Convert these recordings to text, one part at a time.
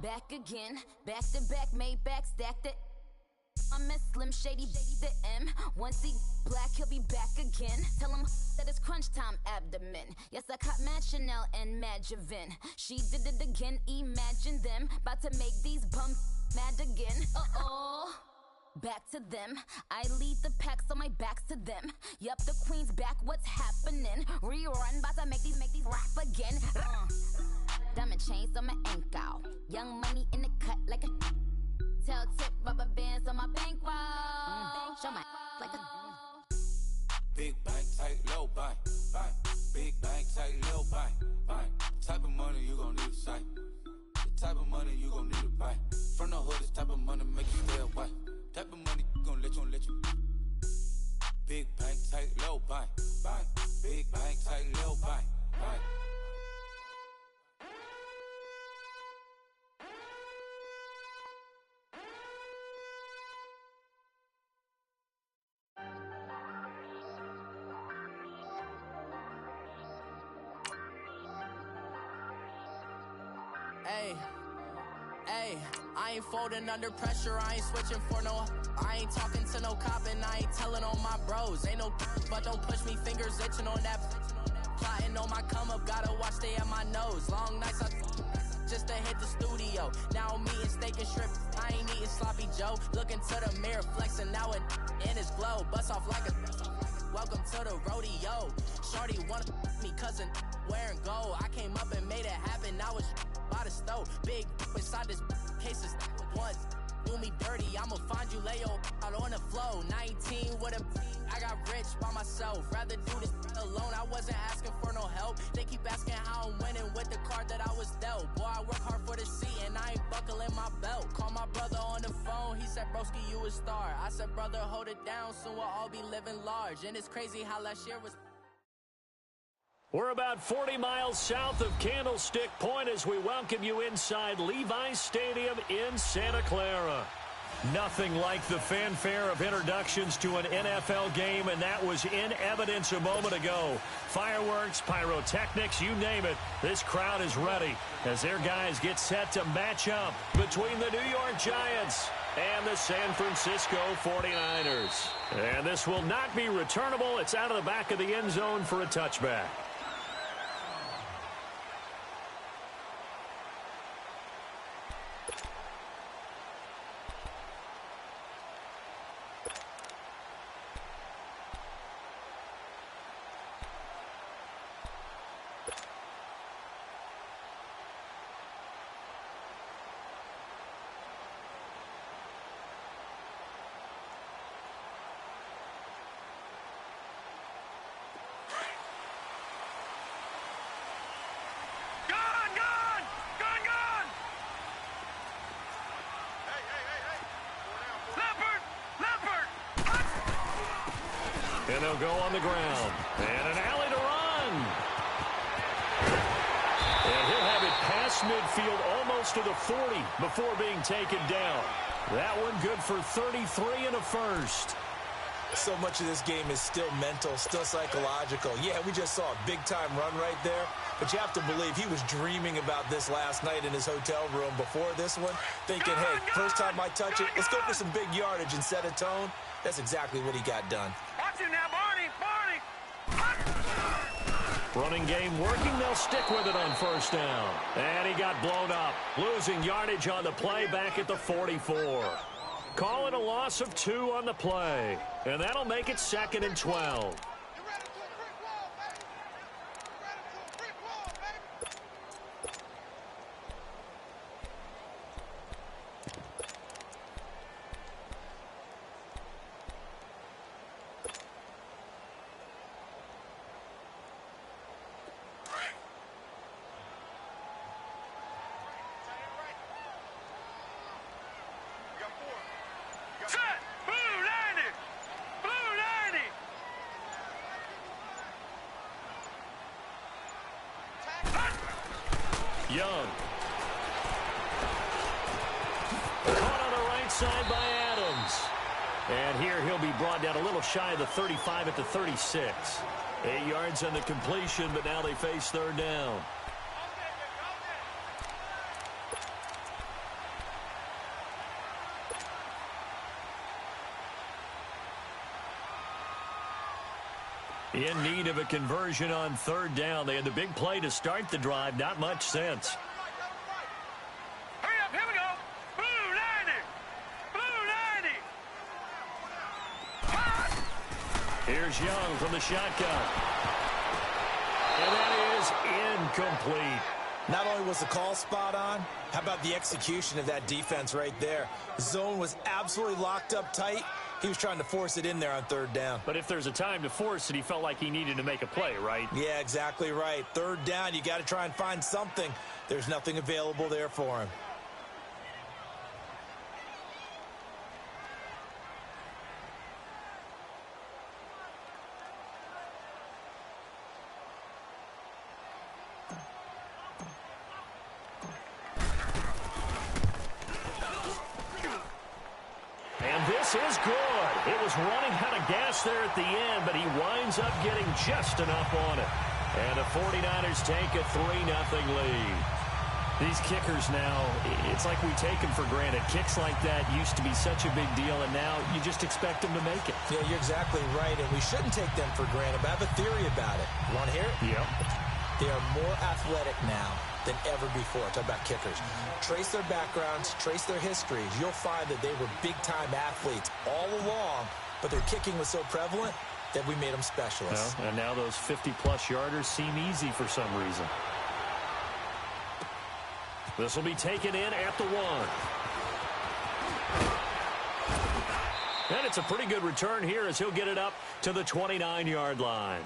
Back again, back to back, made back, stacked it. I'm a Slim Shady, the M. Once he black, he'll be back again. Tell him that it's crunch time abdomen. Yes, I caught Mad Chanel and Mad Javin. She did it again, imagine them. About to make these bums mad again. Uh-oh. Back to them. I lead the pack, so my back's to them. Yup, the queen's back, what's happening? Rerun, about to make these rap again. Diamond chains on my ankle. Young money in the cut like a tail tip, rubber bands on my bankroll. Show my like a big bank, tight, low bank, bank. Big bank, tight, low bank, bank. Type of money you gon' need to sight. The type of money you gon' need to buy. From the hood, this type of money make you stay away. Type of money gon' let you. Big bank, tight, low bank, bank. Big bank, tight, low bank, bank. Hey, I ain't folding under pressure, I ain't switching for no. I ain't talking to no cop and I ain't telling on my bros. Ain't no but don't push me, fingers itching on that. Plotting on my come up, gotta watch stay at my nose. Long nights just to hit the studio. Now I'm eating steak and shrimp, I ain't eating sloppy Joe. Looking to the mirror, flexing now and in his glow. Bust off like a welcome to the rodeo. Shorty wanna me cousin wearing gold. I came up and made it happen, I was by the stove. Big inside this case is once do me dirty, I'ma find you lay your out on the floor. 19 with a I got rich by myself. Rather do this alone, I wasn't asking for no help. They keep asking how I'm winning with the card that I was dealt. Boy, I work hard for the seat and I ain't buckling my belt. Call my brother on the phone, he said, broski, you a star. I said, brother, hold it down, soon we'll all be living large. And it's crazy how last year was... We're about 40 miles south of Candlestick Point as we welcome you inside Levi's Stadium in Santa Clara. Nothing like the fanfare of introductions to an NFL game, and that was in evidence a moment ago. Fireworks, pyrotechnics, you name it. This crowd is ready as their guys get set to match up between the New York Giants and the San Francisco 49ers. And this will not be returnable. It's out of the back of the end zone for a touchback. And they'll go on the ground. And an alley to run. And he'll have it past midfield almost to the 40 before being taken down. That one good for 33 and a first. So much of this game is still mental, still psychological. Yeah, we just saw a big-time run right there. But you have to believe he was dreaming about this last night in his hotel room before this one, thinking, hey, first time I touch it, let's go for some big yardage and set a tone. That's exactly what he got done. Watch it now, Barney! Running game working. They'll stick with it on first down. And he got blown up, losing yardage on the play back at the 44. Call it a loss of 2 on the play. And that'll make it 2nd and 12. Young. Caught on the right side by Adams. And here he'll be brought down a little shy of the 35 at the 36. 8 yards on the completion, but now they face third down. In need of a conversion on third down. They had the big play to start the drive. Not much sense. Hurry up, here we go. Blue 90. Blue 90. Here's Young from the shotgun. And that is incomplete. Not only was the call spot on, how about the execution of that defense right there? The zone was absolutely locked up tight. He was trying to force it in there on third down. But if there's a time to force it, he felt like he needed to make a play, right? Yeah, exactly right. Third down, you got to try and find something. There's nothing available there for him. Is good. It was running out of gas there at the end, but he winds up getting just enough on it. And the 49ers take a 3-0 lead. These kickers now, it's like we take them for granted. Kicks like that used to be such a big deal, and now you just expect them to make it. Yeah, you're exactly right, and we shouldn't take them for granted, but I have a theory about it. You want to hear it? Yep. They are more athletic now than ever before. Talk about kickers. Trace their backgrounds, trace their histories. You'll find that they were big-time athletes all along, but their kicking was so prevalent that we made them specialists. Well, and now those 50-plus yarders seem easy for some reason. This will be taken in at the 1. And it's a pretty good return here as he'll get it up to the 29-yard line.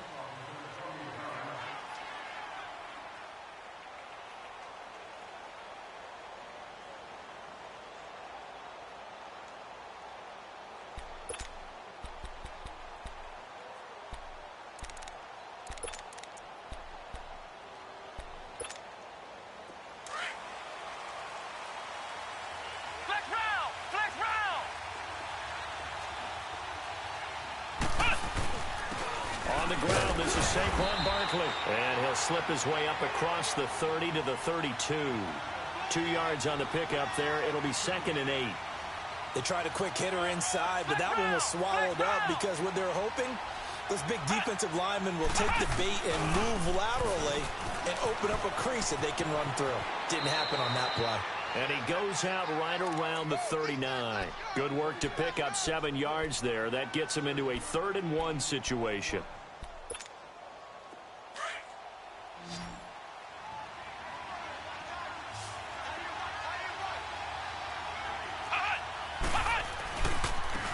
And he'll slip his way up across the 30 to the 32. 2 yards on the pickup there. It'll be 2nd and 8. They tried a quick hitter inside, but that one was swallowed up because what they're hoping, those big defensive linemen will take the bait and move laterally and open up a crease that they can run through. Didn't happen on that play. And he goes out right around the 39. Good work to pick up 7 yards there. That gets him into a 3rd and 1 situation.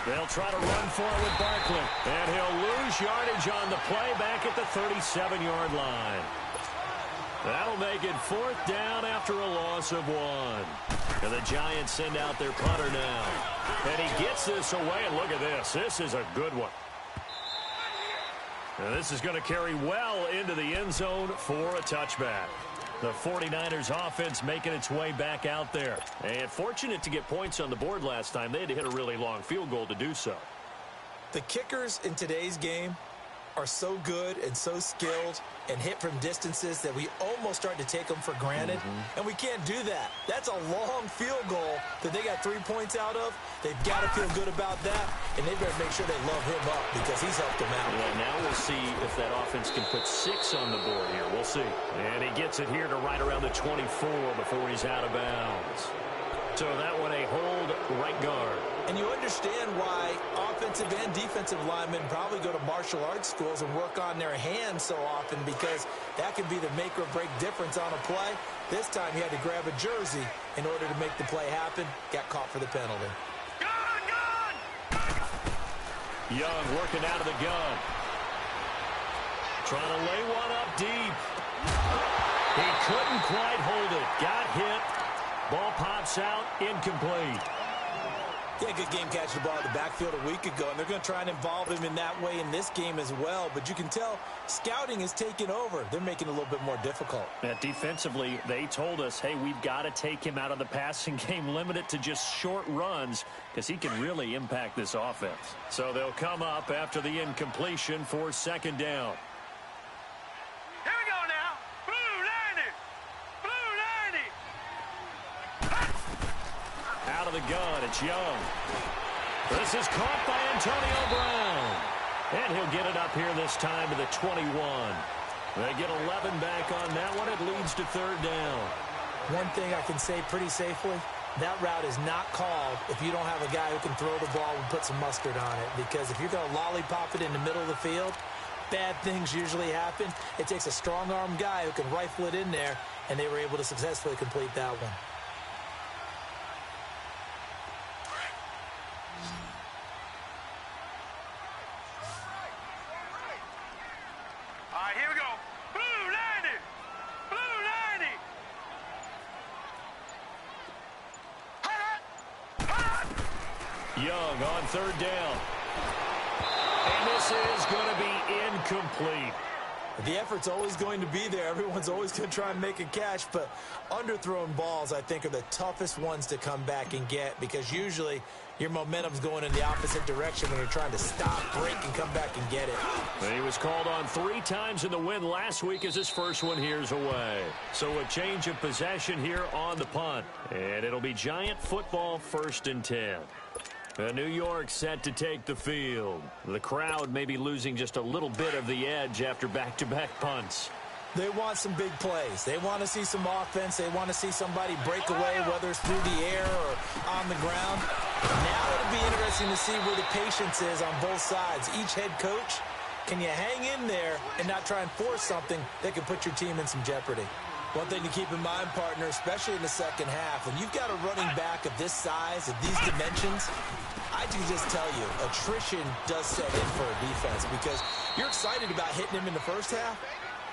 They'll try to run for it with Barkley. And he'll lose yardage on the play back at the 37-yard line. That'll make it 4th down after a loss of 1. And the Giants send out their punter now. And he gets this away, and look at this. This is a good one. And this is going to carry well into the end zone for a touchback. The 49ers offense making its way back out there. And fortunate to get points on the board last time. They had to hit a really long field goal to do so. The kickers in today's game are so good and so skilled and hit from distances that we almost start to take them for granted. And we can't do that. That's a long field goal that they got 3 points out of. They've got to feel good about that, and they better make sure they love him up because he's helped them out. Yeah, now we'll see if that offense can put 6 on the board here. We'll see. And he gets it here to right around the 24 before he's out of bounds. So that one a hold right guard. And you understand why offensive and defensive linemen probably go to martial arts schools and work on their hands so often, because that can be the make or break difference on a play. This time he had to grab a jersey in order to make the play happen. Got caught for the penalty. Gun! Young working out of the gun. Trying to lay one up deep. He couldn't quite hold it. Got hit. Ball pops out, incomplete. Yeah, good game catching the ball in the backfield a week ago, and they're going to try and involve him in that way in this game as well. But you can tell scouting is taking over. They're making it a little bit more difficult. Defensively, they told us, hey, we've got to take him out of the passing game, limit it to just short runs, because he can really impact this offense. So they'll come up after the incompletion for 2nd down. Here we go now. Blue 90. Blue 90. Out of the gun, it's Young. This is caught by Antonio Brown. And he'll get it up here this time to the 21. They get 11 back on that one. It leads to third down. One thing I can say pretty safely, that route is not called if you don't have a guy who can throw the ball and put some mustard on it. Because if you're going to lollipop it in the middle of the field, bad things usually happen. It takes a strong-arm guy who can rifle it in there, and they were able to successfully complete that one. All right, here we go. Blue 90. Blue 90. Young on third down. And this is going to be incomplete. The effort's always going to be there. Everyone's always going to try and make a catch, but underthrown balls, I think, are the toughest ones to come back and get because usually your momentum's going in the opposite direction when you're trying to stop, break, and come back and get it. He was called on 3 times in the win last week as his first one here's away. So a change of possession here on the punt. And it'll be Giant football 1st and 10. New York set to take the field. The crowd may be losing just a little bit of the edge after back-to-back punts. They want some big plays. They want to see some offense. They want to see somebody break away, whether it's through the air or on the ground. Now it'll be interesting to see where the patience is on both sides. Each head coach, can you hang in there and not try and force something that could put your team in some jeopardy? One thing to keep in mind, partner, especially in the second half, when you've got a running back of this size, of these dimensions, I can just tell you, attrition does set in for a defense because you're excited about hitting him in the first half.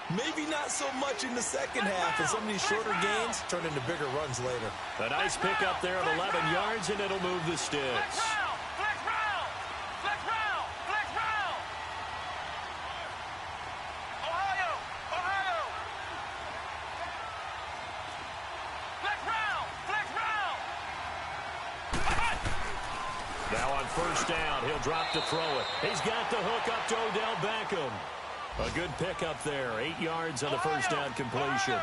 Maybe not so much in the second half, and some of these shorter gains turn into bigger runs later. A nice pickup there of 11 yards, and it'll move the sticks. Flex round. Flex round. Flex round. Ohio. Ohio. Flex round. Flex round. Now on first down, he'll drop to throw it. He's got the hook up to Odell Beckham. A good pickup there. 8 yards on the first down completion.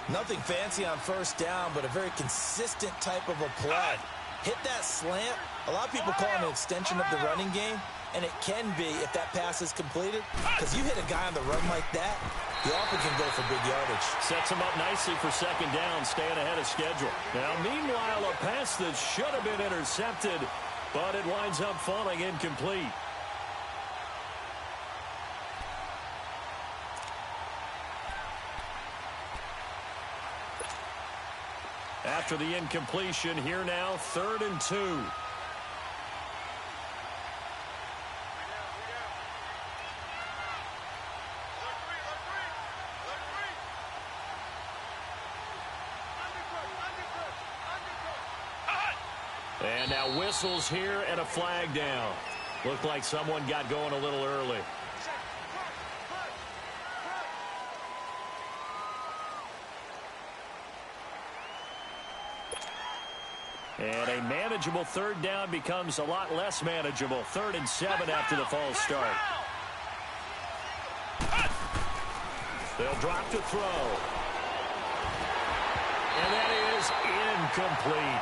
Nothing fancy on first down, but a very consistent type of a play. Hit that slant. A lot of people call it an extension of the running game, and it can be if that pass is completed. Because you hit a guy on the run like that, you often can go for big yardage. Sets him up nicely for second down, staying ahead of schedule. Now, meanwhile, a pass that should have been intercepted, but it winds up falling incomplete. After the incompletion, here now, 3rd and 2. And now whistles here and a flag down. Looked like someone got going a little early. And a manageable third down becomes a lot less manageable. 3rd and 7 after the false start. They'll drop to throw. And that is incomplete.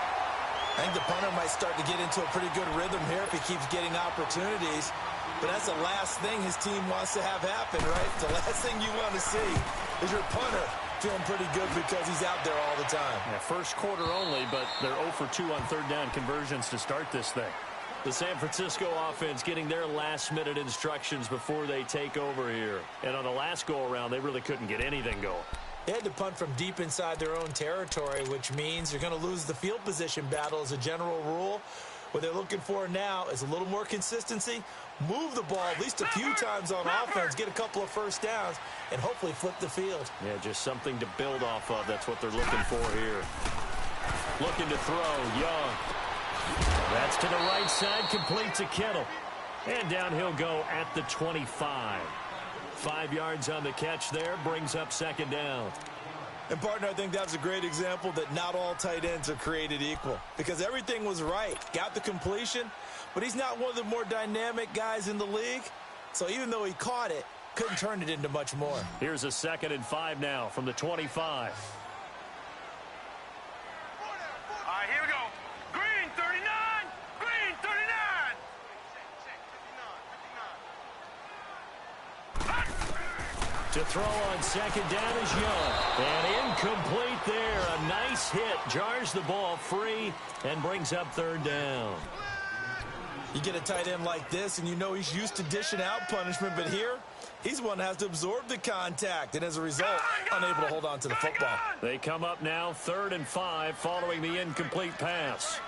I think the punter might start to get into a pretty good rhythm here if he keeps getting opportunities. But that's the last thing his team wants to have happen, right? The last thing you want to see is your punter feeling pretty good because he's out there all the time. Yeah, first quarter only, but they're 0 for 2 on third down conversions to start this thing. The San Francisco offense getting their last-minute instructions before they take over here. And on the last go-around, they really couldn't get anything going. They had to punt from deep inside their own territory, which means you're going to lose the field position battle as a general rule. What they're looking for now is a little more consistency, move the ball at least a few times on offense, get a couple of first downs, and hopefully flip the field. Yeah, just something to build off of. That's what they're looking for here. Looking to throw, Young. That's to the right side, complete to Kittle. And down he'll go at the 25. 5 yards on the catch there, brings up second down. And, partner, I think that was a great example that not all tight ends are created equal because everything was right. Got the completion, but he's not one of the more dynamic guys in the league. So even though he caught it, couldn't turn it into much more. Here's a 2nd and 5 now from the 25. All right, here we go. Green 39. Green 39. To throw on second down is Young. And incomplete there. A nice hit. Jars the ball free and brings up third down. You get a tight end like this, and you know he's used to dishing out punishment, but here, he's one that has to absorb the contact, and as a result, unable to hold on to the football. They come up now 3rd and 5 following the incomplete pass.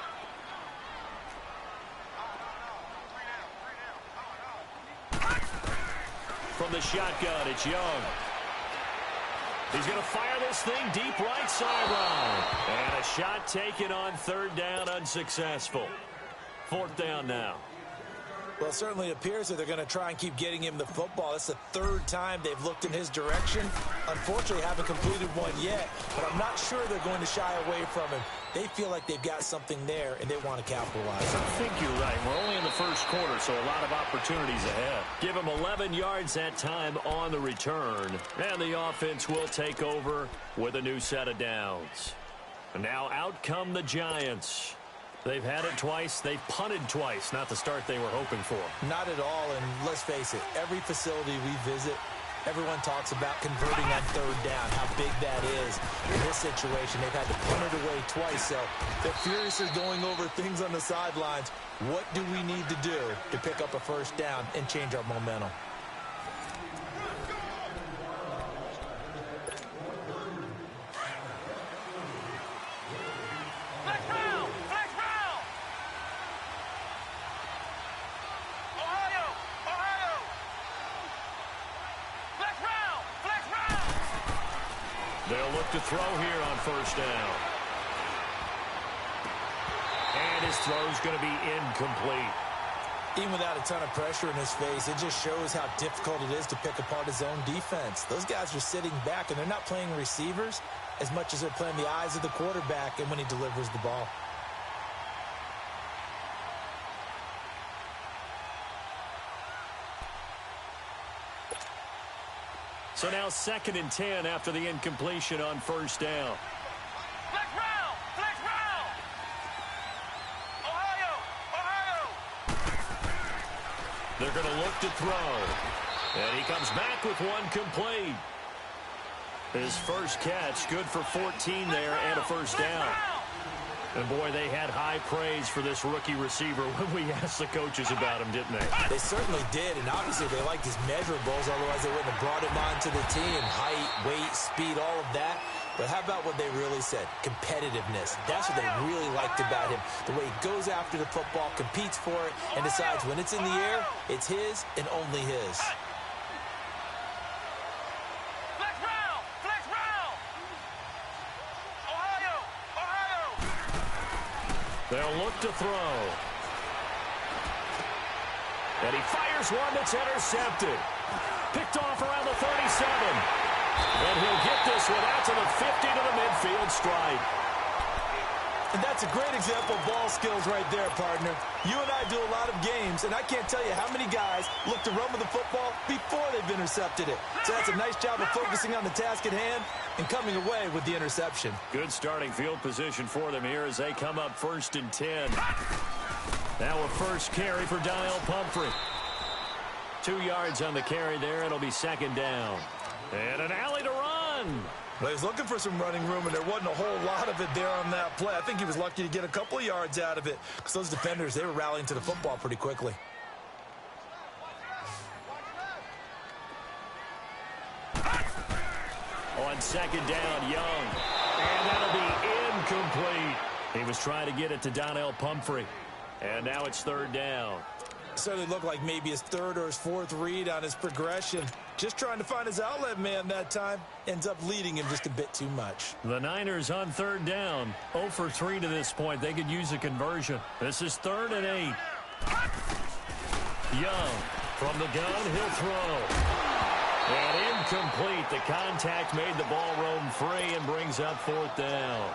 From the shotgun, it's Young. He's going to fire this thing deep right sideline. And a shot taken on 3rd down, unsuccessful. 4th down now. Well, it certainly appears that they're going to try and keep getting him the football. It's the 3rd time they've looked in his direction. Unfortunately, haven't completed one yet, but I'm not sure they're going to shy away from him. They feel like they've got something there, and they want to capitalize. I think you're right. We're only in the first quarter, so a lot of opportunities ahead. Give him 11 yards that time on the return, and the offense will take over with a new set of downs. And now out come the Giants. They've had it twice. They've punted twice. Not the start they were hoping for. Not at all, and let's face it, every facility we visit, everyone talks about converting on 3rd down, how big that is. In this situation, they've had to punt it away twice, so they're furiously going over things on the sidelines. What do we need to do to pick up a 1st down and change our momentum? They'll look to throw here on 1st down. And his throw's going to be incomplete. Even without a ton of pressure in his face, it just shows how difficult it is to pick apart his own defense. Those guys are sitting back, and they're not playing receivers as much as they're playing the eyes of the quarterback and when he delivers the ball. So now 2nd and 10 after the incompletion on 1st down. Flex round! Flex round! Ohio! They're going to look to throw. And he comes back with one complete. His first catch, good for 14 there and a 1st down. And, boy, they had high praise for this rookie receiver when we asked the coaches about him, didn't they? They certainly did, and obviously they liked his measurables, otherwise they wouldn't have brought him onto the team. Height, weight, speed, all of that. But how about what they really said? Competitiveness. That's what they really liked about him. The way he goes after the football, competes for it, and decides when it's in the air, it's his and only his. They'll look to throw. And he fires one that's intercepted. Picked off around the 37. And he'll get this one out to the 50 to the midfield stripe. And that's a great example of ball skills right there, partner. You and I do a lot of games, and I can't tell you how many guys look to run with the football before they've intercepted it. So that's a nice job of focusing on the task at hand and coming away with the interception. Good starting field position for them here as they come up 1st and 10. Now a first carry for Daniel Pumphrey. 2 yards on the carry there. It'll be 2nd down. And an alley to run. Well, he was looking for some running room, and there wasn't a whole lot of it there on that play. I think he was lucky to get a couple of yards out of it because those defenders, they were rallying to the football pretty quickly. On 2nd down, Young. And that'll be incomplete. He was trying to get it to Daniel Pumphrey. And now it's 3rd down. Certainly looked like maybe his 3rd or his 4th read on his progression. Just trying to find his outlet man that time. Ends up leading him just a bit too much. The Niners on 3rd down. 0 for 3 to this point. They could use a conversion. This is 3rd and 8. Young from the gun. He'll throw. And incomplete. The contact made the ball roam free and brings up 4th down.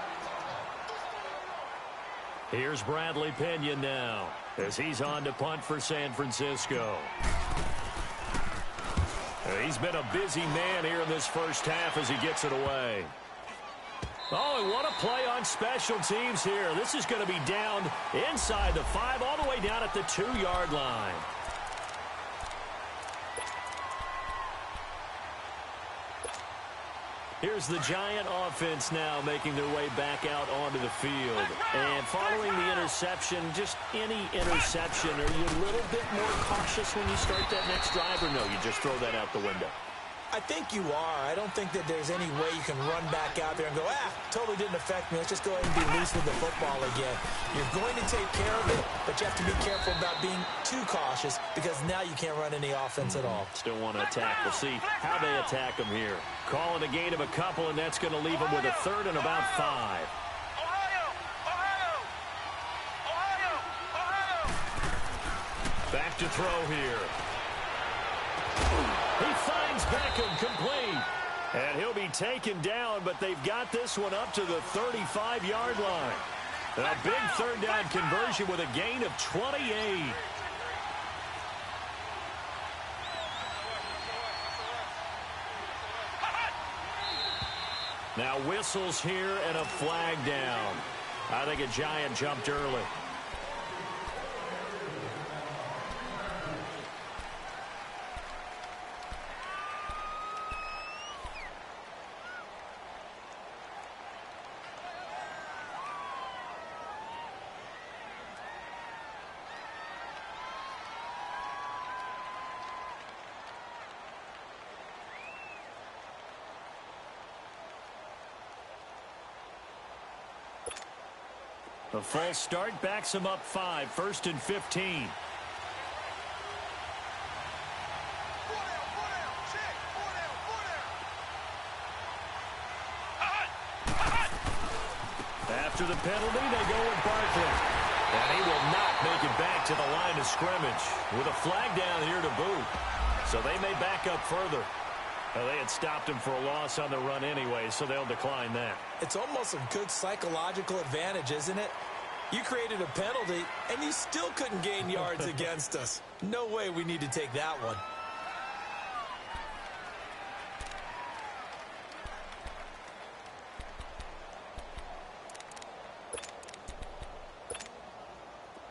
Here's Bradley Pinion now as he's on to punt for San Francisco. He's been a busy man here in this first half as he gets it away. Oh, and what a play on special teams here. This is going to be down inside the 5, all the way down at the 2-yard line. Here's the Giant offense now making their way back out onto the field. And following the interception, just any interception, are you a little bit more cautious when you start that next drive, or no, you just throw that out the window? I think you are. I don't think that there's any way you can run back out there and go, totally didn't affect me. Let's just go ahead and be loose with the football again. You're going to take care of it, but you have to be careful about being too cautious because now you can't run any offense at all. Still want to attack. We'll see how they attack them here. Calling a gain of a couple, and that's going to leave them with a third and about 5. Back to throw here. He finds Beckham complete. And he'll be taken down, but they've got this one up to the 35-yard line. A big third down conversion with a gain of 28. Now whistles here and a flag down. I think a Giant jumped early. The false start backs him up 5, 1st and 15. After the penalty, they go with Barkley. And he will not make it back to the line of scrimmage with a flag down here to boot. So they may back up further. They had stopped him for a loss on the run anyway, so they'll decline that. It's almost a good psychological advantage, isn't it? You created a penalty, and you still couldn't gain yards against us. No way we need to take that one.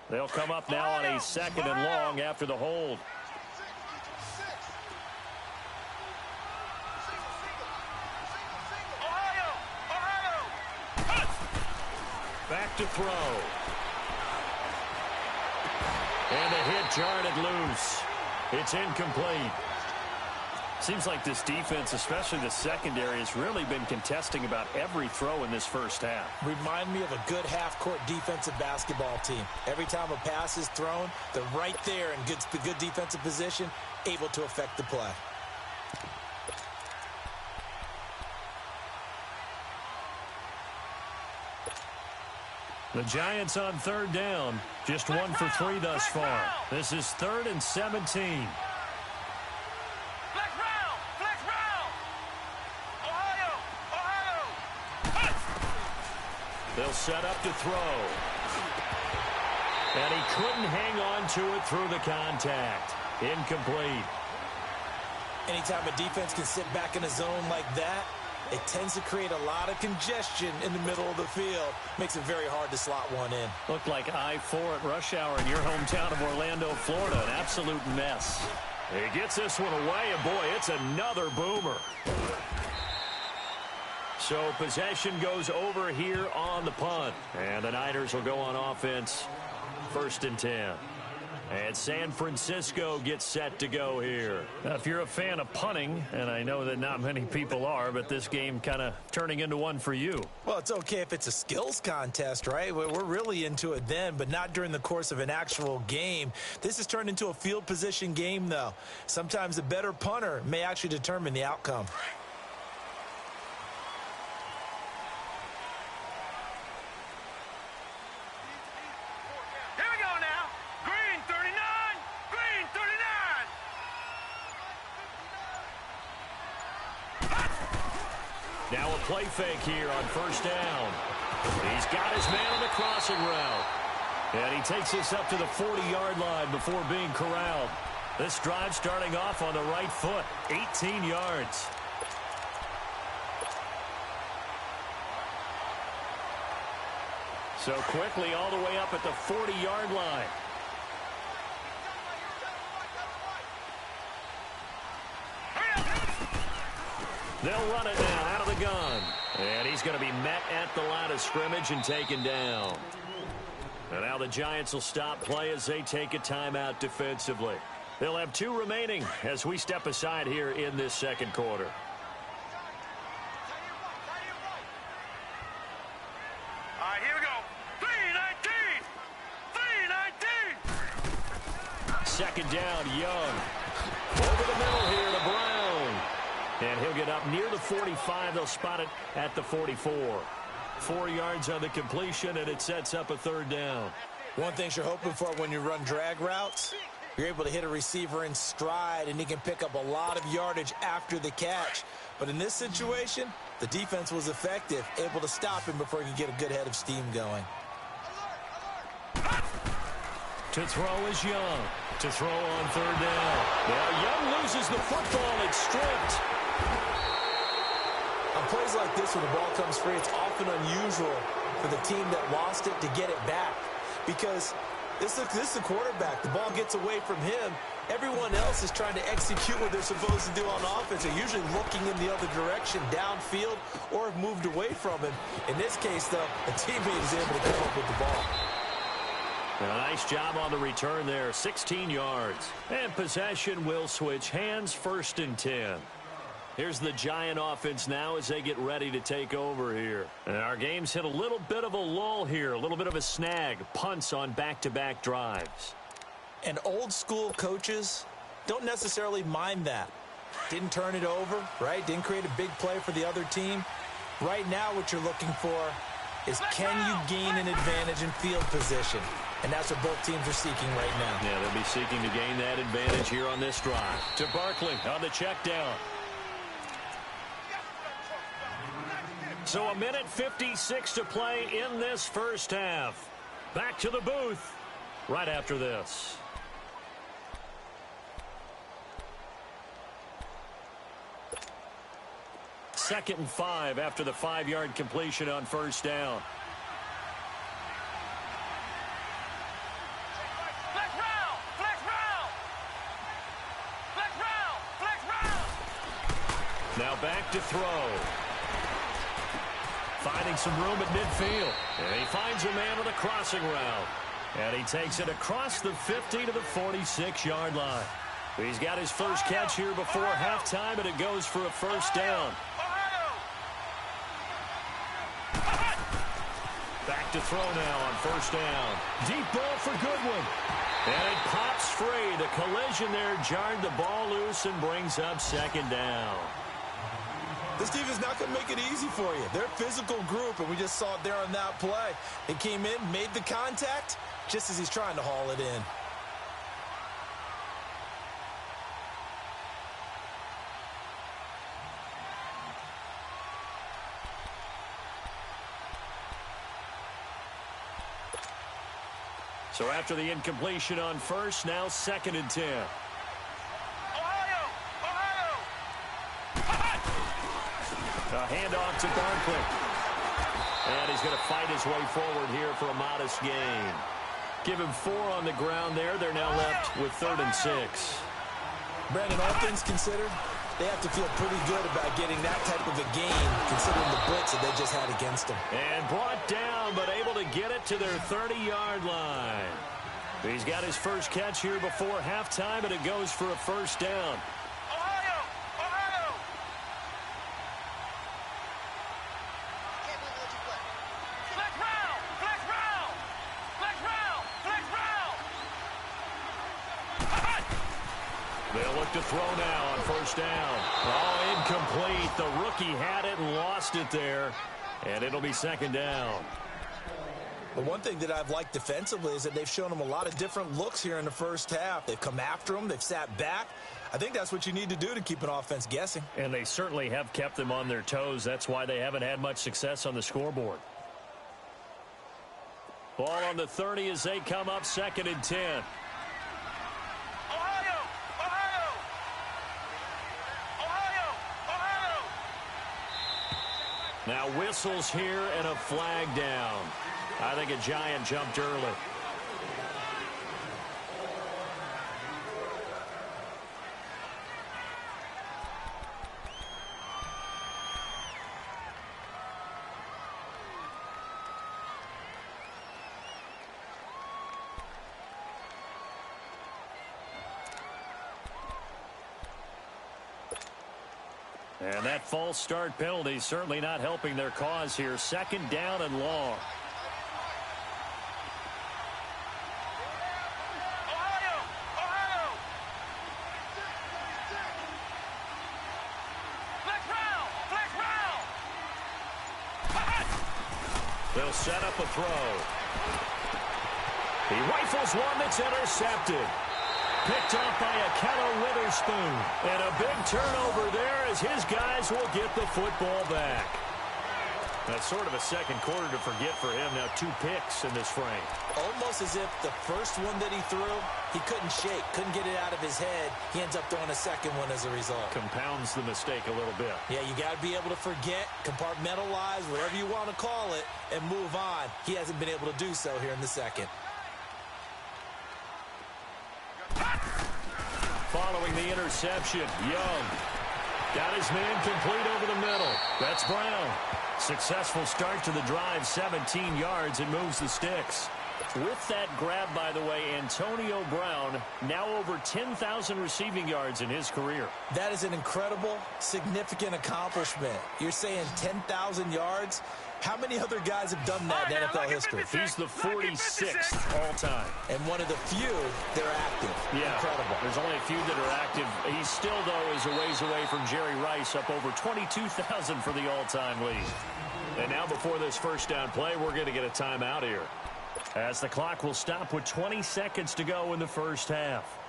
They'll come up now on a 2nd and long after the hold. Back to throw. And a hit jarred it loose. It's incomplete. Seems like this defense, especially the secondary, has really been contesting about every throw in this first half. Remind me of a good half-court defensive basketball team. Every time a pass is thrown, they're right there in good defensive position, able to affect the play. The Giants on 3rd down. Just 1 for 3 thus far. This is 3rd and 17. They'll set up to throw. And he couldn't hang on to it through the contact. Incomplete. Anytime a defense can sit back in a zone like that, it tends to create a lot of congestion in the middle of the field. Makes it very hard to slot one in. Looked like I-4 at rush hour in your hometown of Orlando, Florida. An absolute mess. He gets this one away, and boy, it's another boomer. So possession goes over here on the punt. And the Niners will go on offense, 1st and 10. And San Francisco gets set to go here. Now, if you're a fan of punting, and I know that not many people are, but this game kind of turning into one for you. Well, it's okay if it's a skills contest, right? We're really into it then, but not during the course of an actual game. This has turned into a field position game, though. Sometimes a better punter may actually determine the outcome. Now a play fake here on 1st down. He's got his man on the crossing route. And he takes this up to the 40-yard line before being corralled. This drive starting off on the right foot, 18 yards. So quickly all the way up at the 40-yard line. They'll run it now out of the gun. And he's going to be met at the line of scrimmage and taken down. And now the Giants will stop play as they take a timeout defensively. They'll have 2 remaining as we step aside here in this second quarter. All right, here we go. 3-19. 3-19. Second down, Young. Over the middle here to Brown. And he'll get up near the 45. They'll spot it at the 44. 4 yards on the completion, and it sets up a third down. One thing you're hoping for when you run drag routes, you're able to hit a receiver in stride, and he can pick up a lot of yardage after the catch. But in this situation, the defense was effective, able to stop him before he could get a good head of steam going. To throw is Young. To throw on third down. Now Young loses the football. It's stripped. On plays like this, when the ball comes free, it's often unusual for the team that lost it to get it back. Because this is the quarterback. The ball gets away from him. Everyone else is trying to execute what they're supposed to do on offense. They're usually looking in the other direction, downfield, or have moved away from him. In this case, though, a teammate is able to come up with the ball. A nice job on the return there, 16 yards. And possession will switch hands, 1st and 10. Here's the Giant offense now as they get ready to take over here. And our game's hit a little bit of a lull here, a little bit of a snag. Punts on back-to-back drives. And old-school coaches don't necessarily mind that. Didn't turn it over, right? Didn't create a big play for the other team. Right now what you're looking for is, can you gain an advantage in field position? And that's what both teams are seeking right now. Yeah, they'll be seeking to gain that advantage here on this drive. To Barkley on the check down. So 1:56 to play in this first half. Back to the booth right after this. Second and 5 after the 5-yard completion on first down. Now back to throw. Finding some room at midfield. And he finds a man on the crossing route. And he takes it across the 50 to the 46-yard line. He's got his first catch here before halftime, and it goes for a first down. Back to throw now on first down. Deep ball for Goodwin. And it pops free. The collision there jarred the ball loose and brings up second down. This defense is not going to make it easy for you. They're a physical group, and we just saw it there on that play. They came in, made the contact, just as he's trying to haul it in. So after the incompletion on first, now 2nd and 10. A handoff to Barkley. And he's going to fight his way forward here for a modest gain. Give him 4 on the ground there. They're now left with 3rd and 6. Brandon, all things considered, they have to feel pretty good about getting that type of a gain, considering the blitz that they just had against them. And brought down, but able to get it to their 30-yard line. He's got his first catch here before halftime, and it goes for a first down. They'll look to throw now on first down. Oh, incomplete. The rookie had it and lost it there. And it'll be second down. But one thing that I've liked defensively is that they've shown them a lot of different looks here in the first half. They've come after them. They've sat back. I think that's what you need to do to keep an offense guessing. And they certainly have kept them on their toes. That's why they haven't had much success on the scoreboard. Ball on the 30 as they come up 2nd and 10. Now whistles here and a flag down. I think a Giant jumped early. And that false start penalty certainly not helping their cause here. Second down and long. They'll set up a throw. He rifles one that's intercepted. Picked off by Akello Witherspoon. And a big turnover there as his guys will get the football back. That's sort of a second quarter to forget for him. Now 2 picks in this frame. Almost as if the first one that he threw, he couldn't shake, couldn't get it out of his head. He ends up throwing a second one as a result. Compounds the mistake a little bit. Yeah, you got to be able to forget, compartmentalize, whatever you want to call it, and move on. He hasn't been able to do so here in the second. Following the interception, Young got his man complete over the middle. That's Brown. Successful start to the drive, 17 yards, and moves the sticks. With that grab, by the way, Antonio Brown now over 10,000 receiving yards in his career. That is an incredible, significant accomplishment. You're saying 10,000 yards? How many other guys have done that in NFL history? He's the 46th all-time. And one of the few that are active. Yeah, incredible. There's only a few that are active. He still, though, is a ways away from Jerry Rice, up over 22,000 for the all-time lead. And now before this first down play, we're going to get a timeout here, as the clock will stop with 20 seconds to go in the first half.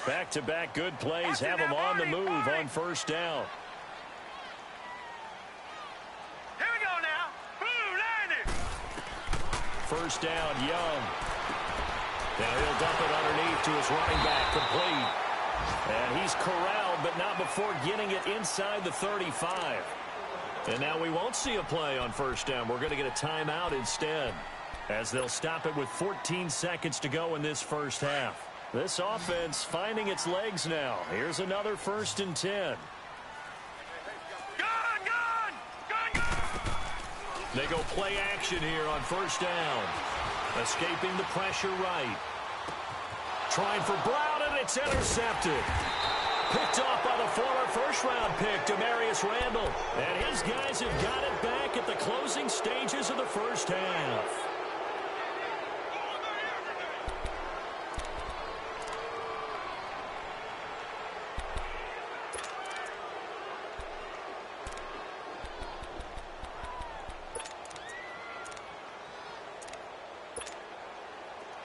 Back-to-back good plays have them on the move on first down. Here we go now. Landed. First down, Young. Now he'll dump it underneath to his running back, complete. And he's corralled, but not before getting it inside the 35. And now we won't see a play on first down. We're going to get a timeout instead, as they'll stop it with 14 seconds to go in this first half. This offense finding its legs now. Here's another 1st and 10. Gun! They go play action here on first down. Escaping the pressure right. Trying for Brown, and it's intercepted. Picked off by the former first-round pick, Demarius Randall. And his guys have got it back at the closing stages of the first half.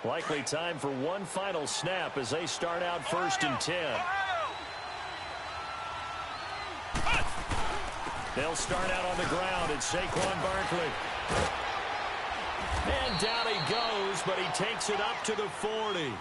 Likely time for one final snap as they start out 1st and 10. They'll start out on the ground. It's Saquon Barkley. And down he goes, but he takes it up to the 40.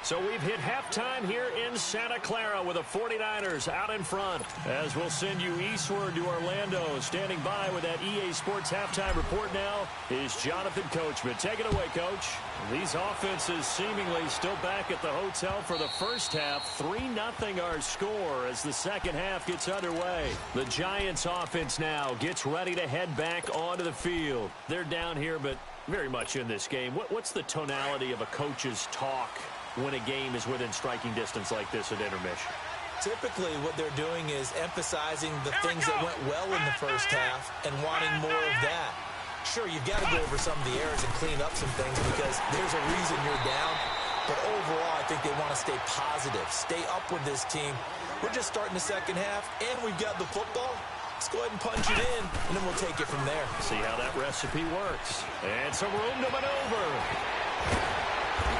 So we've hit halftime here in Santa Clara with the 49ers out in front. As we'll send you eastward to Orlando. Standing by with that EA Sports halftime report now is Jonathan Coachman. Take it away, Coach. These offenses seemingly still back at the hotel for the first half. 3-0 our score as the second half gets underway. The Giants offense now gets ready to head back onto the field. They're down here, but very much in this game. What's the tonality of a coach's talk when a game is within striking distance like this at intermission? Typically, what they're doing is emphasizing the things that went well in the first half and wanting more of that. Sure, you've got to go over some of the errors and clean up some things because there's a reason you're down. But overall, I think they want to stay positive, stay up with this team. We're just starting the second half, and we've got the football. Let's go ahead and punch it in, and then we'll take it from there. See how that recipe works. And some room to maneuver.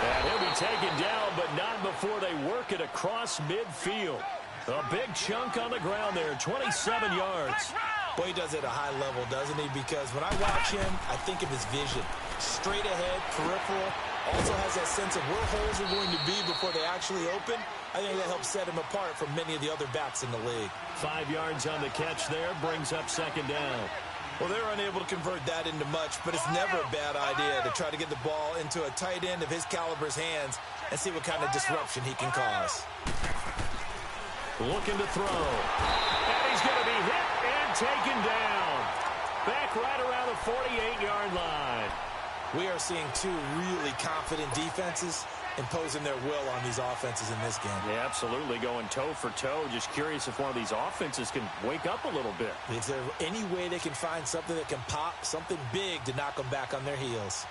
And he'll be taken down, but not before they work it across midfield. A big chunk on the ground there, 27 yards. Boy, he does it at a high level, doesn't he? Because when I watch him, I think of his vision. Straight ahead, peripheral. Also has that sense of where holes are going to be before they actually open. I think that helps set him apart from many of the other backs in the league. 5 yards on the catch there, brings up second down. Well, they're unable to convert that into much, but it's never a bad idea to try to get the ball into a tight end of his caliber's hands and see what kind of disruption he can cause. Looking to throw. And he's going to be hit and taken down. Back right around the 48-yard line. We are seeing two really confident defenses imposing their will on these offenses in this game. Yeah, absolutely, going toe for toe. Just curious if one of these offenses can wake up a little bit. Is there any way they can find something that can pop, something big to knock them back on their heels?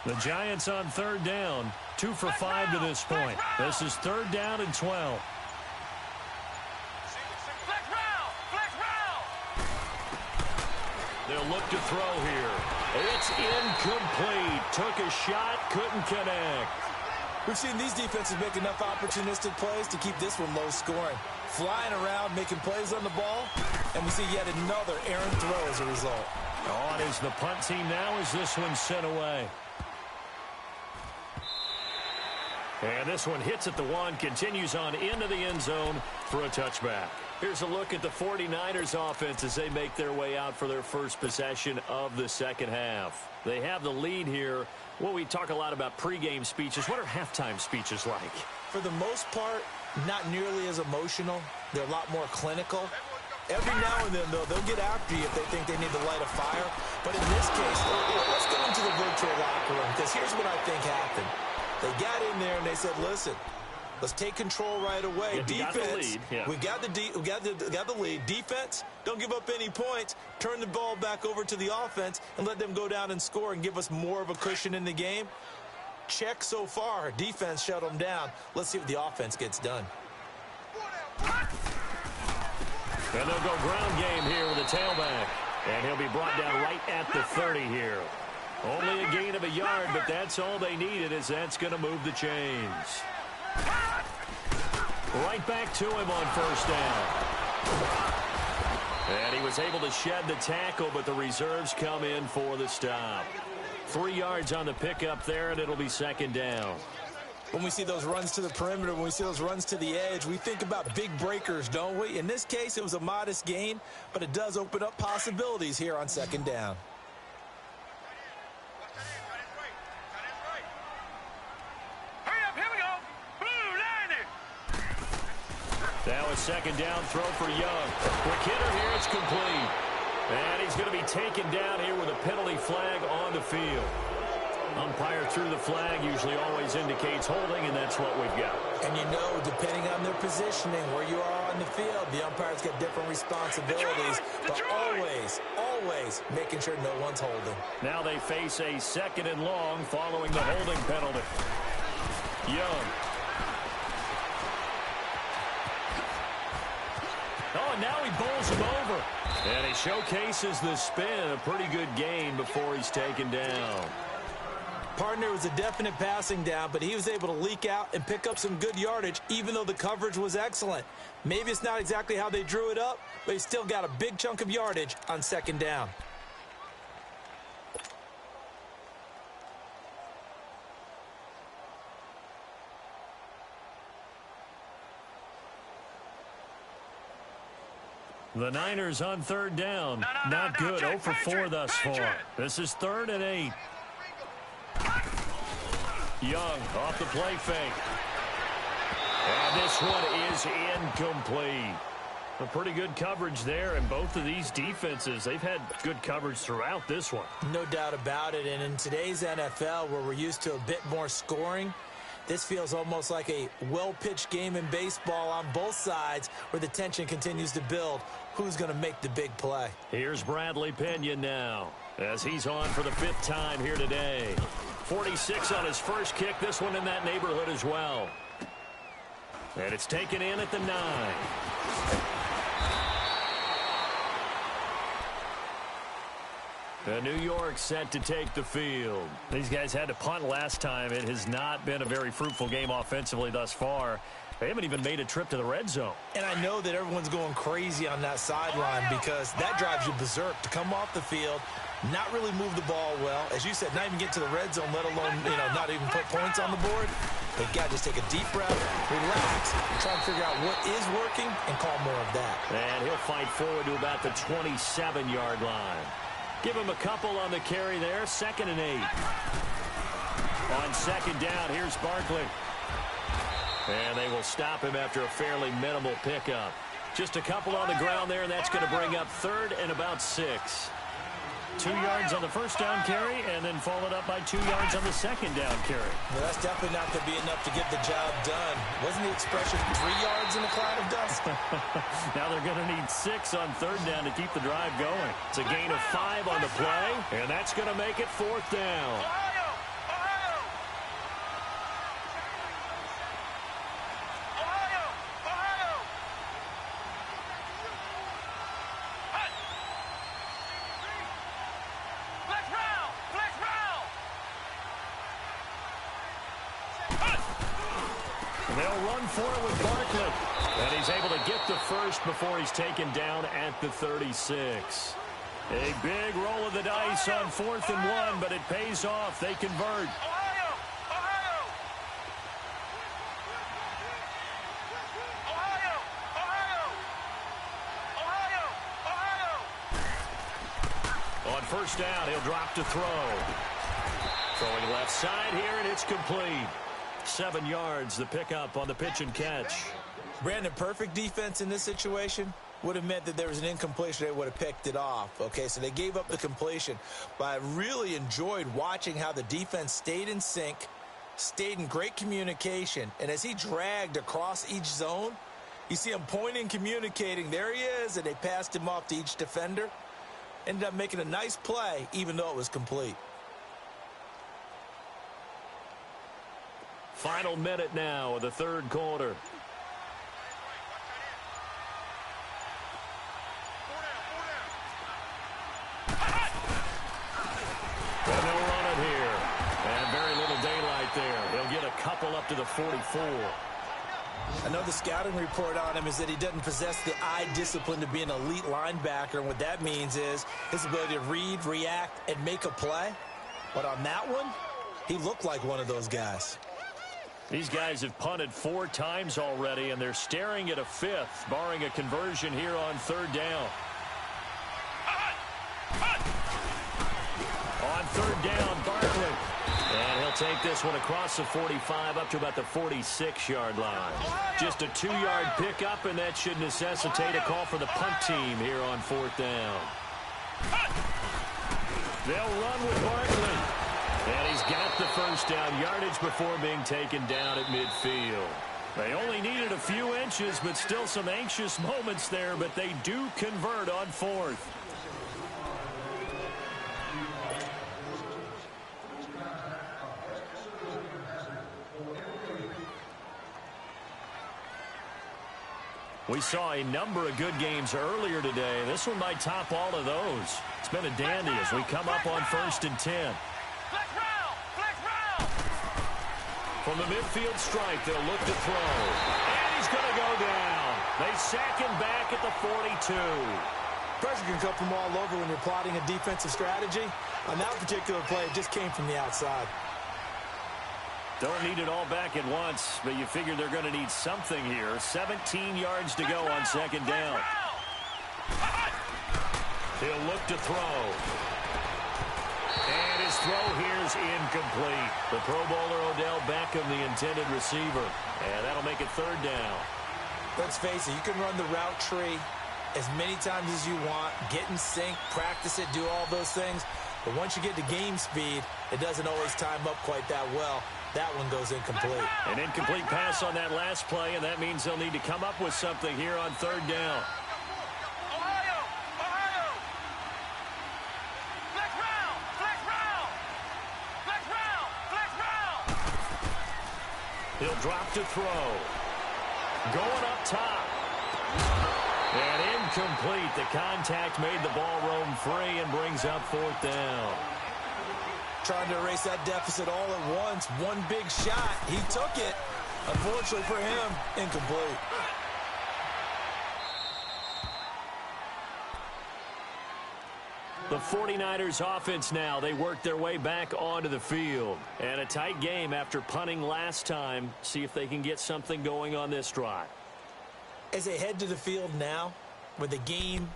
The Giants on third down, 2 for 5 to this point. This is third down and 12. They'll look to throw here. It's incomplete. Took a shot, couldn't connect. We've seen these defenses make enough opportunistic plays to keep this one low scoring. Flying around, making plays on the ball, and we see yet another errant throw as a result. On is the punt team now as this one's sent away. And this one hits at the 1, continues on into the end zone for a touchback. Here's a look at the 49ers offense as they make their way out for their first possession of the second half. They have the lead here. Well, we talk a lot about pregame speeches. What are halftime speeches like? For the most part, not nearly as emotional. They're a lot more clinical. Every now and then, though, they'll get after you if they think they need to light a fire. But in this case, let's go into the virtual locker room, because here's what I think happened. They got in there and they said, listen, let's take control right away. Yeah, defense, we got the lead. Defense, don't give up any points. Turn the ball back over to the offense and let them go down and score and give us more of a cushion in the game. Check so far. Defense shut them down. Let's see what the offense gets done. And they'll go ground game here with a tailback. And he'll be brought down right at the 30 here. Only a gain of a yard, but that's all they needed, as that's going to move the chains. Right back to him on first down. And he was able to shed the tackle, but the reserves come in for the stop. 3 yards on the pickup there, and it'll be second down. When we see those runs to the perimeter, when we see those runs to the edge, we think about big breakers, don't we? In this case, it was a modest gain, but it does open up possibilities here on second down. Now a second down throw for Young. Quick hitter here, it's complete. And he's going to be taken down here with a penalty flag on the field. Umpire threw the flag, usually always indicates holding, and that's what we've got. And you know, depending on their positioning, where you are on the field, the umpires get different responsibilities, but always making sure no one's holding. Now they face a second and long following the holding penalty. Young. Oh, and now he bowls him over. And he showcases the spin. A pretty good gain before he's taken down. Partner was a definite passing down, but he was able to leak out and pick up some good yardage, even though the coverage was excellent. Maybe it's not exactly how they drew it up, but he still got a big chunk of yardage on second down. The Niners on third down. Not good. 0 for 4 thus far. This is 3rd and 8. Young off the play fake. And this one is incomplete. A pretty good coverage there, and both of these defenses, they've had good coverage throughout this one. No doubt about it, and in today's NFL, where we're used to a bit more scoring, this feels almost like a well-pitched game in baseball on both sides where the tension continues to build. Who's going to make the big play? Here's Bradley Pinion now as he's on for the 5th time here today. 46 on his first kick, this one in that neighborhood as well. And it's taken in at the 9. New York set to take the field. These guys had to punt last time. It has not been a very fruitful game offensively thus far. They haven't even made a trip to the red zone. And I know that everyone's going crazy on that sideline because that drives you berserk to come off the field, not really move the ball well. As you said, not even get to the red zone, let alone, not even put points on the board. They've got to just take a deep breath, relax, try and figure out what is working and call more of that. And he'll fight forward to about the 27-yard line. Give him a couple on the carry there. 2nd and 8. On second down, here's Barkley. And they will stop him after a fairly minimal pickup. Just a couple on the ground there, and that's going to bring up third and about 6. 2 yards on the first down carry, and then followed up by 2 yards on the second down carry. Well, that's definitely not going to be enough to get the job done. Wasn't the expression 3 yards in a cloud of dust? Now they're going to need 6 on third down to keep the drive going. It's a gain of 5 on the play, and that's going to make it fourth down. They'll run for it with Barkley. And he's able to get the first before he's taken down at the 36. A big roll of the dice on 4th and 1, but it pays off. They convert. On first down, he'll drop to throw. Throwing left side here, and it's complete. 7 yards, the pickup on the pitch and catch. Brandon, perfect defense in this situation would have meant that there was an incompletion. They would have picked it off. Okay, so they gave up the completion. But I really enjoyed watching how the defense stayed in sync, stayed in great communication. And as he dragged across each zone, you see him pointing, communicating. There he is, and they passed him off to each defender. Ended up making a nice play, even though it was complete. Final minute now of the third quarter. And they'll run it here. And very little daylight there. He'll get a couple up to the 44. I know the scouting report on him is that he doesn't possess the eye discipline to be an elite linebacker. And what that means is his ability to read, react, and make a play. But on that one, he looked like one of those guys. These guys have punted 4 times already, and they're staring at a 5th, barring a conversion here on third down. On third down, Barkley. And he'll take this one across the 45 up to about the 46-yard line. Just a 2-yard pickup, and that should necessitate a call for the punt team here on 4th down. They'll run with Barkley. And he's got the first down yardage before being taken down at midfield. They only needed a few inches, but still some anxious moments there, but they do convert on 4th. We saw a number of good games earlier today. This one might top all of those. It's been a dandy as we come up on 1st and 10. From the midfield stripe, they'll look to throw. And he's going to go down. They sack him back at the 42. Pressure can come from all over when you're plotting a defensive strategy. On that particular play, it just came from the outside. Don't need it all back at once, but you figure they're going to need something here. 17 yards to go on 2nd down. He'll look to throw. And his throw here is incomplete. The Pro Bowler Odell Beckham, the intended receiver. And that'll make it 3rd down. Let's face it, you can run the route tree as many times as you want, get in sync, practice it, do all those things. But once you get to game speed, it doesn't always time up quite that well. That one goes incomplete. An incomplete pass on that last play, and that means they'll need to come up with something here on 3rd down. He'll drop to throw. Going up top. And incomplete. The contact made the ball roam free and brings up 4th down. Trying to erase that deficit all at once. One big shot. He took it. Unfortunately for him, incomplete. The 49ers offense now, they work their way back onto the field. And a tight game after punting last time. See if they can get something going on this drive. As they head to the field now, with the game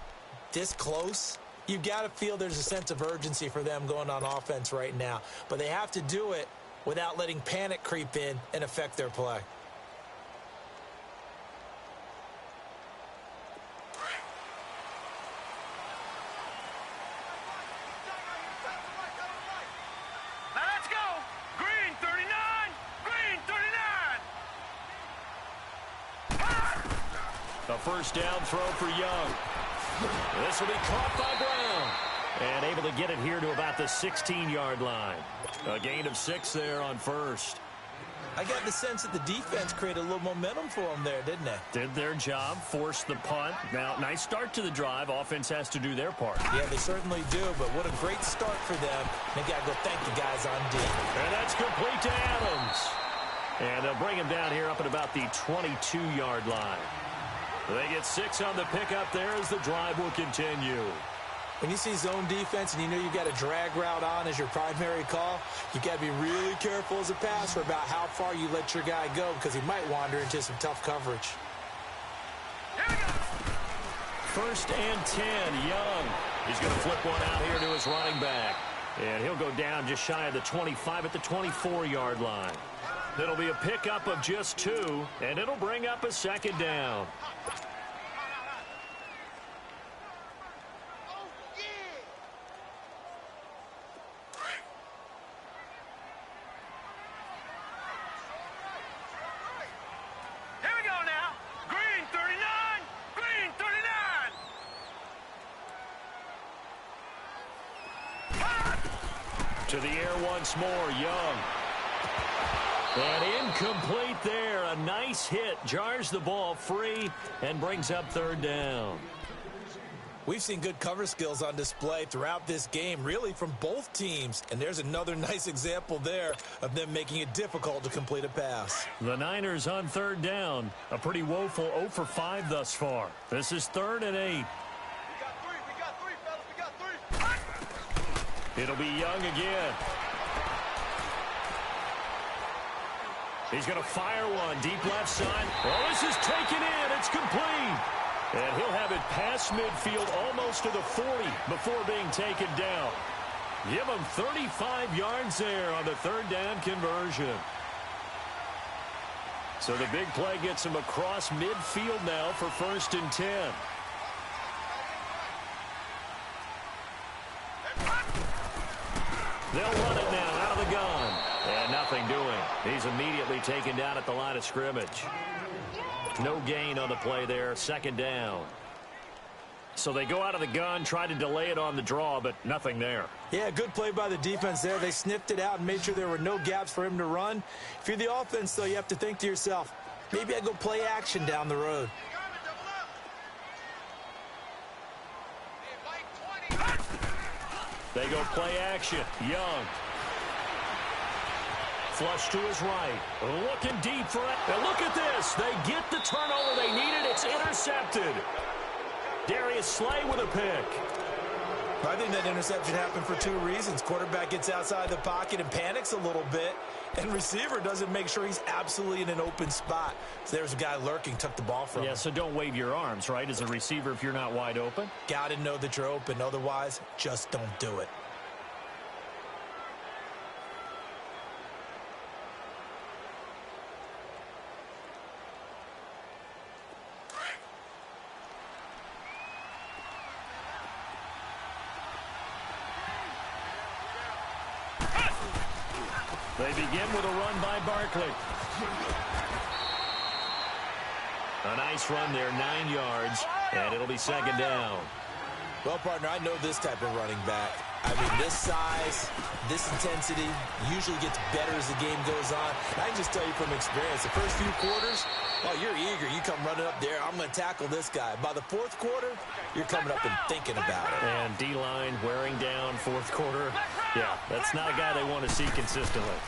this close, you've got to feel there's a sense of urgency for them going on offense right now. But they have to do it without letting panic creep in and affect their play. A first down throw for Young. This will be caught by Brown. And able to get it here to about the 16-yard line. A gain of 6 there on first. I got the sense that the defense created a little momentum for them there, didn't they? Did their job, forced the punt. Now, nice start to the drive. Offense has to do their part. Yeah, they certainly do, but what a great start for them. They got to go thank the guys on D. And that's complete to Adams. And they'll bring him down here up at about the 22-yard line. They get 6 on the pickup there as the drive will continue. When you see zone defense and you know you got a drag route on as your primary call, you got to be really careful as a passer about how far you let your guy go because he might wander into some tough coverage. First and 10, Young. He's going to flip one out here to his running back. And he'll go down just shy of the 25 at the 24-yard line. It'll be a pickup of just 2, and it'll bring up a second down. To the air once more, Young. And incomplete there. A nice hit. Jars the ball free and brings up third down. We've seen good cover skills on display throughout this game, really from both teams. And there's another nice example there of them making it difficult to complete a pass. The Niners on third down. A pretty woeful 0 for 5 thus far. This is 3rd and 8. It'll be Young again. He's going to fire one deep left side. Oh, this is taken in. It's complete. And he'll have it past midfield almost to the 40 before being taken down. Give him 35 yards there on the third down conversion. So the big play gets him across midfield now for 1st and 10. They'll run it now out of the gun. And nothing doing. He's immediately taken down at the line of scrimmage. No gain on the play there. 2nd down. So they go out of the gun, try to delay it on the draw, but nothing there. Yeah, good play by the defense there. They sniffed it out and made sure there were no gaps for him to run. If you're the offense, though, you have to think to yourself, maybe I go play action down the road. They go play action. Young. Flush to his right. Looking deep for it. And look at this. They get the turnover they needed. It's intercepted. Darius Slay with a pick. I think that interception happened for 2 reasons. Quarterback gets outside the pocket and panics a little bit. And receiver doesn't make sure he's absolutely in an open spot. So there's a guy lurking, took the ball from him. Yeah, so don't wave your arms, right, as a receiver if you're not wide open. Got to know that you're open. Otherwise, just don't do it. They begin with a run by Barkley. A nice run there, 9 yards, and it'll be 2nd down. Well, partner, I know this type of running back. I mean, this size, this intensity usually gets better as the game goes on. And I can just tell you from experience, the first few quarters, oh, you're eager. You come running up there, I'm going to tackle this guy. By the 4th quarter, you're coming up and thinking about it. And D-line wearing down 4th quarter. Yeah, that's not a guy they want to see consistently.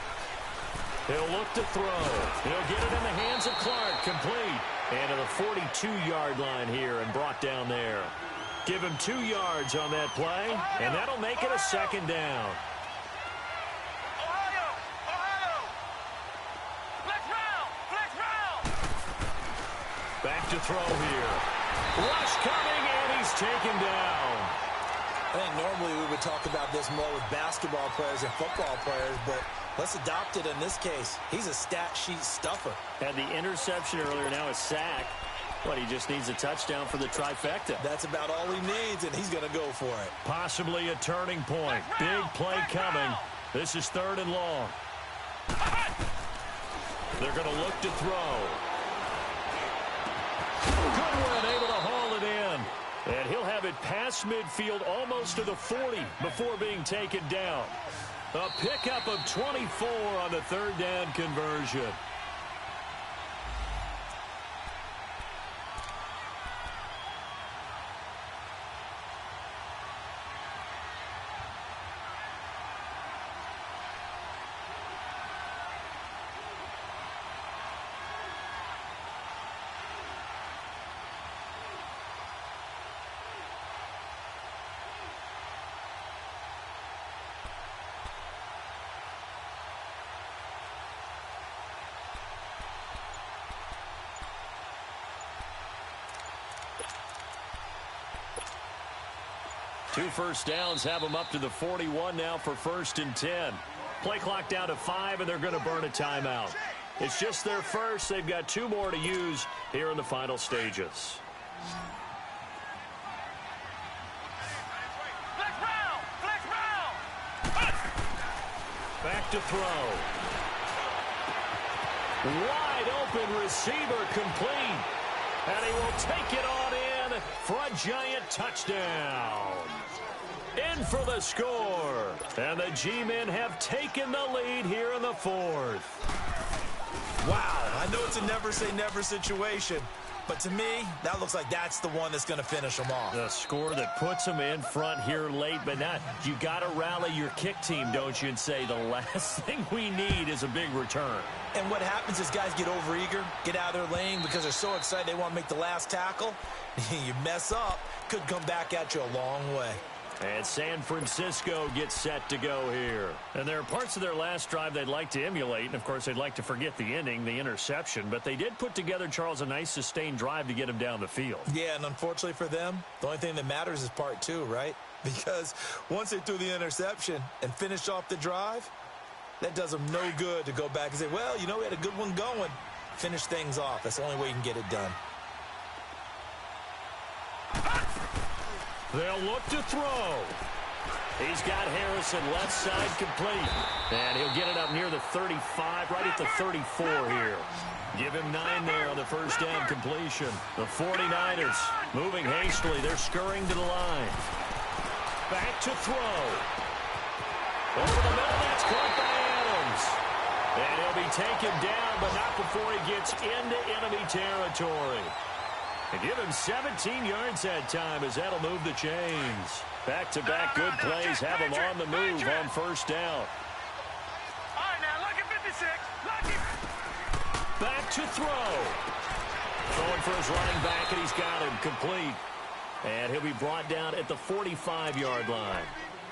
He'll look to throw. He'll get it in the hands of Clark, complete. And to the 42-yard line here and brought down there. Give him 2 yards on that play, and that'll make it a 2nd down. Back to throw here. Rush coming, and he's taken down. I think normally we would talk about this more with basketball players and football players, but let's adopt it in this case. He's a stat sheet stuffer. Had the interception earlier, now a sack. But he just needs a touchdown for the trifecta. That's about all he needs, and he's going to go for it. Possibly a turning point. Big play coming. This is 3rd and long. They're going to look to throw. Goodwin able to haul it in. And he'll have it past midfield almost to the 40 before being taken down. A pickup of 24 on the third down conversion. Two first downs have them up to the 41 now for 1st and 10. Play clock down to 5, and they're going to burn a timeout. It's just their first. They've got 2 more to use here in the final stages. Back to throw. Wide open receiver complete. And he will take it on in for a giant touchdown. In for the score. And the G-men have taken the lead here in the 4th. Wow, I know it's a never-say-never situation, but to me, that looks like that's the one that's going to finish them off. The score that puts them in front here late, but not. You got to rally your kick team, don't you, and say the last thing we need is a big return. And what happens is guys get overeager, get out of their lane because they're so excited they want to make the last tackle. You mess up, could come back at you a long way. And San Francisco gets set to go here. And there are parts of their last drive they'd like to emulate. And, of course, they'd like to forget the ending, the interception. But they did put together, Charles, a nice sustained drive to get them down the field. Yeah, and unfortunately for them, the only thing that matters is part 2, right? Because once they threw the interception and finished off the drive, that does them no good to go back and say, well, you know, we had a good one going. Finish things off. That's the only way you can get it done. They'll look to throw. He's got Harrison left side complete. And he'll get it up near the 35, right at the 34 here. Give him 9 there on the first down completion. The 49ers moving hastily. They're scurrying to the line. Back to throw. Over the middle, that's caught by Adams. And he'll be taken down, but not before he gets into enemy territory. And give him 17 yards that time as that'll move the chains. Back-to-back good plays have him on the move on first down. All right, now, look at 56. Look at... Back to throw. Throwing for his running back, and he's got him complete. And he'll be brought down at the 45-yard line.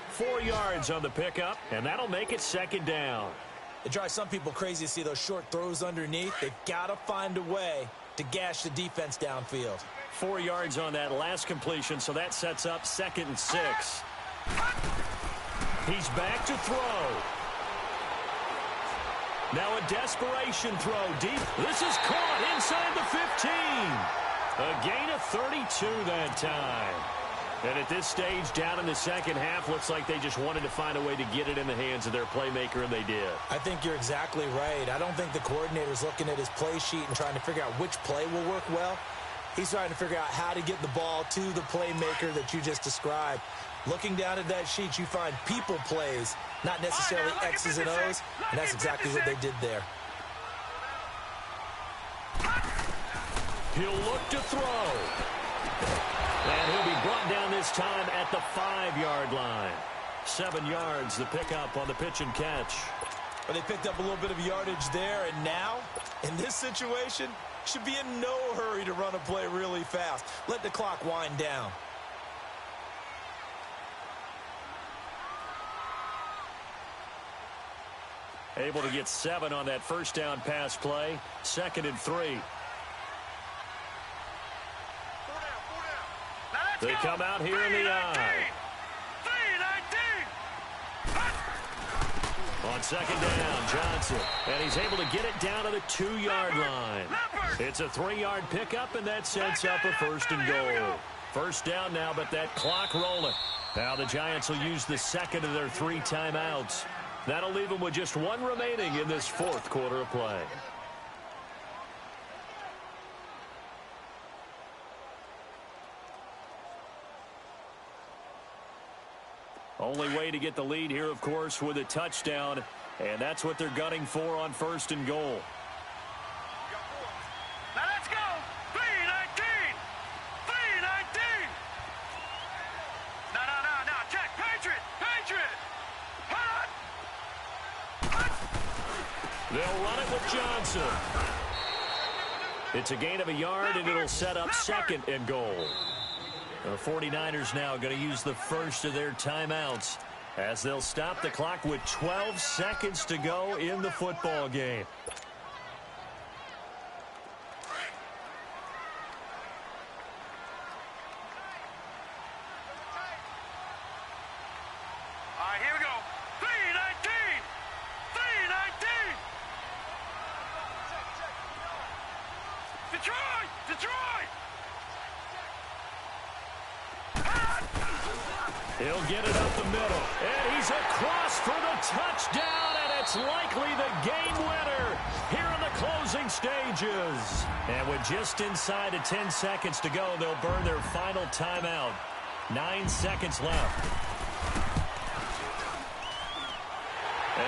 4 yards on the pickup, and that'll make it 2nd down. It drives some people crazy to see those short throws underneath. They've got to find a way to gash the defense downfield. 4 yards on that last completion, so that sets up 2nd and 6. He's back to throw. Now a desperation throw deep. This is caught inside the 15. A gain of 32 that time. And at this stage, down in the second half, looks like they just wanted to find a way to get it in the hands of their playmaker, and they did. I think you're exactly right. I don't think the coordinator's looking at his play sheet and trying to figure out which play will work well. He's trying to figure out how to get the ball to the playmaker that you just described. Looking down at that sheet, you find people plays, not necessarily X's and O's, and that's exactly what they did there. He'll look to throw. And he'll be brought down this time at the 5-yard line. 7 yards, the pickup on the pitch and catch. Well, they picked up a little bit of yardage there, and now, in this situation, should be in no hurry to run a play really fast. Let the clock wind down. Able to get 7 on that first down pass play. 2nd and 3. They come out here in the eye. On 2nd down, Johnson. And he's able to get it down to the 2-yard line. It's a 3-yard pickup, and that sets up a 1st and goal. First down now, but that clock rolling. Now the Giants will use the 2nd of their 3 timeouts. That'll leave them with just 1 remaining in this 4th quarter of play. Only way to get the lead here, of course, with a touchdown. And that's what they're gunning for on 1st and goal. Now let's go. 319. 319. No. Check. Patriot. Hut. They'll run it with Johnson. It's a gain of a yard, and it'll set up 2nd and goal. The 49ers now going to use the first of their timeouts as they'll stop the clock with 12 seconds to go in the football game. All right, here we go. 319. 319. Detroit. He'll get it up the middle, and he's across for the touchdown, and it's likely the game winner here in the closing stages. And with just inside of 10 seconds to go, they'll burn their final timeout. 9 seconds left.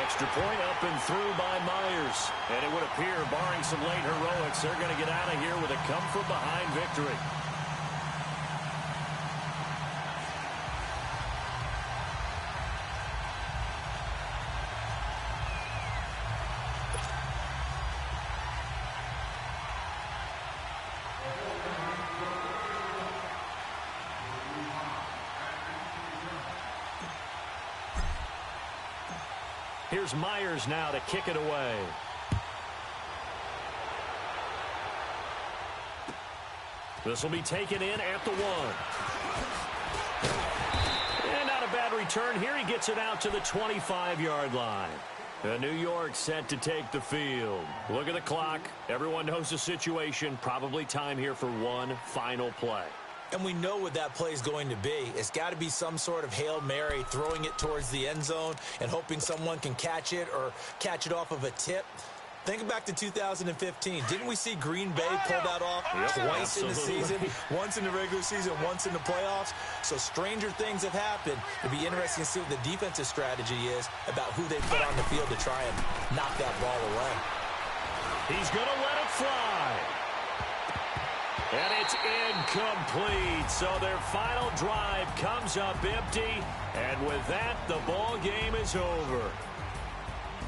Extra point up and through by Myers. And it would appear, barring some late heroics, they're going to get out of here with a come-from-behind victory. Here's Myers now to kick it away. This will be taken in at the 1. And not a bad return here. He gets it out to the 25-yard line. New York set to take the field. Look at the clock. Everyone knows the situation. Probably time here for one final play. And we know what that play is going to be. It's got to be some sort of Hail Mary, throwing it towards the end zone and hoping someone can catch it or catch it off of a tip. Think back to 2015. Didn't we see Green Bay pull that off twice in the season? Once in the regular season, once in the playoffs. So stranger things have happened. It'll be interesting to see what the defensive strategy is about who they put on the field to try and knock that ball away. He's going to let it fly. And it's incomplete. So their final drive comes up empty. And with that, the ball game is over.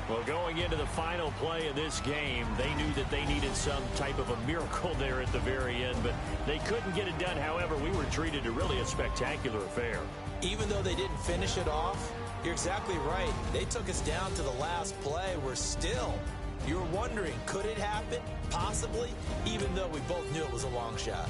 Well, going into the final play of this game, they knew that they needed some type of a miracle there at the very end, but they couldn't get it done. However, we were treated to really a spectacular affair. Even though they didn't finish it off, you're exactly right. They took us down to the last play. We're still, you're wondering, could it happen? Possibly, even though we both knew it was a long shot.